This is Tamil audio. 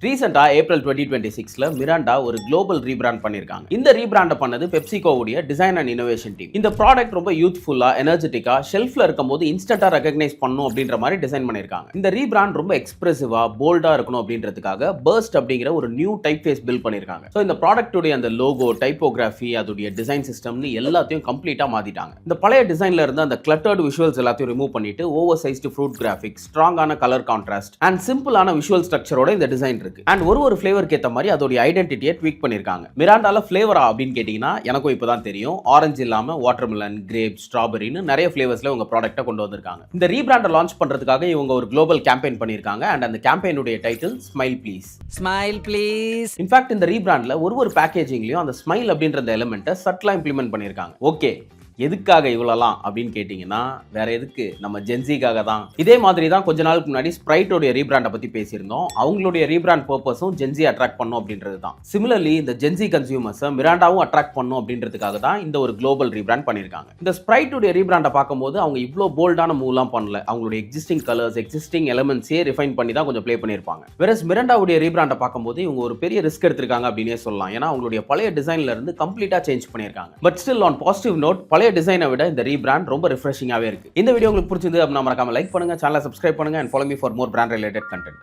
ரீசெண்டா ஏப்ரல் 2026ல மிராண்டா ஒரு குளோபல் ரீபிராண்ட் பண்ணிருக்காங்க. இந்த ரீபிராண்ட் பண்ணது பெப்சிகோ உடைய டிசைன் அண்ட் இன்னோவேஷன் டீம். இந்த ப்ராடக்ட் ரொம்ப யூத்ஃபுல்லா, எனர்ஜெட்டிக்கா, ஷெல்ஃப்ல இருக்கும்போது இன்ஸ்டன்ட்டா ரெகக்னைஸ் பண்ணும் அப்படின்ற மாதிரி டிசைன் பண்ணிருக்காங்க. இந்த ரீபிராண்ட் ரொம்ப எக்ஸ்பிரசிவா, போல்டா இருக்கணும் அப்படின்றதுக்காக பர்ஸ்ட் அப்படிங்கிற ஒரு நியூ டைப் ஃபேஸ் பில்ட் பண்ணிருக்காங்க. சோ இந்த ப்ராடக்ட் உடைய அந்த லோகோ, டைப்போகிராஃபி, அதுடைய டிசைன் சிஸ்டம்னு எல்லாத்தையும் கம்ப்ளீட்டா மாத்திட்டாங்க. இந்த பழைய டிசைன்ல இருந்த அந்த கிளட்டர்ட் விஷுவல்ஸ் எல்லாத்தையும் ரிமூவ் பண்ணிட்டு ஓவர் சைஸ்டு ஃப்ரூட் கிராபிக்ஸ், ஸ்ட்ராங்கான கலர் கான்ட்ராஸ்ட் அண்ட் சிம்பிளான விஷுவல் ஸ்ட்ரக்சரோட இந்த டிசைன் இருக்கு. அண்ட் ஒரு ஃபிளேவருக்கு ஏத்த மாதிரி அதோட ஐடென்டிட்டியை ட்வீக் பண்ணிருக்காங்க. மிராண்டால ஃபிளேவரா அப்படின்னு கேட்டீங்கன்னா எனக்கும் இப்பதான் தெரியும். ஆரஞ்சு இல்லாம வாட்டர்மெலன், கிரேப், ஸ்ட்ராபெரின்னு நிறைய ஃபிளேவர்ஸ்ல உங்க ப்ராடக்ட்டை கொண்டு வந்திருக்காங்க. இந்த ரீபிராண்டை லான்ச் பண்றதுக்காக இவங்க ஒரு குளோபல் கேம்பெயின் பண்ணிருக்காங்க. அண்ட் அந்த கேம்பெயினுடைய title smile please. Smile please. In fact இந்த ரீபிராண்ட்ல ஒரு பேக்கேஜிங்லயும் அந்த ஸ்மைல் அப்படின்ற எலிமெண்ட்டை சட்டலா இம்ப்ளிமெண்ட் பண்ணிருக்காங்க. ஓகே, எதுக்காக இவ்வளலாம் அப்படின்னு கேட்டீங்கன்னா வேற எதுக்கு, நம்ம ஜென்சிக்காக தான். இதே மாதிரி தான் கொஞ்ச நாளுக்கு முன்னாடி ஸ்ப்ரைட்டோட ரீபிராண்டை பத்தி பேசியிருந்தோம். அவங்களுடைய ரீபிராண்ட் பர்பஸும் ஜென்சி அட்ராக்ட் பண்ணும் அப்படின்றது தான். சிமிலர்லி இந்த ஜென்சி கன்சியூமர்ஸை மிராண்டாவும் அட்ராக்ட் பண்ணும் அப்படின்றதுக்காக தான் இந்த ஒரு குளோபல் ரீபிராண்ட் பண்ணியிருக்காங்க. இந்த ஸ்ப்ரைட்டோட ரீபிராண்டை பார்க்கும்போது அவங்க இவ்வளோ போல்டான மூவ்லாம் பண்ணல. அவங்களுடைய எக்ஸிஸ்டிங் கலர்ஸ், எக்ஸிஸ்டிங் எலிமெண்ட்ஸே ரிஃபைன் பண்ணி தான் கொஞ்சம் ப்ளே பண்ணியிருப்பாங்க. வெரஸ் மிராண்டாவுடைய ரீபிராண்டை பார்க்கும்போது இவங்க ஒரு பெரிய ரிஸ்க் எடுத்திருக்காங்க அப்படின்னே சொல்லலாம். ஏன்னா அவங்களுடைய பழைய டிசைன்ல இருந்து கம்ப்ளீட்டா சேஞ்ச் பண்ணியிருக்காங்க. But still on positive note, பழைய டிசைனை விட இந்த ரீபிராண்ட் ரொம்ப ரிஃப்ரெஷிங்காவே இருக்கு. இந்த வீடியோ உங்களுக்கு பிடிச்சிருந்து அப்படின்னா மறக்காம லைக் பண்ணுங்க, சேனலை சப்ஸ்கிரைப் பண்ணுங்க and follow me for more brand related content.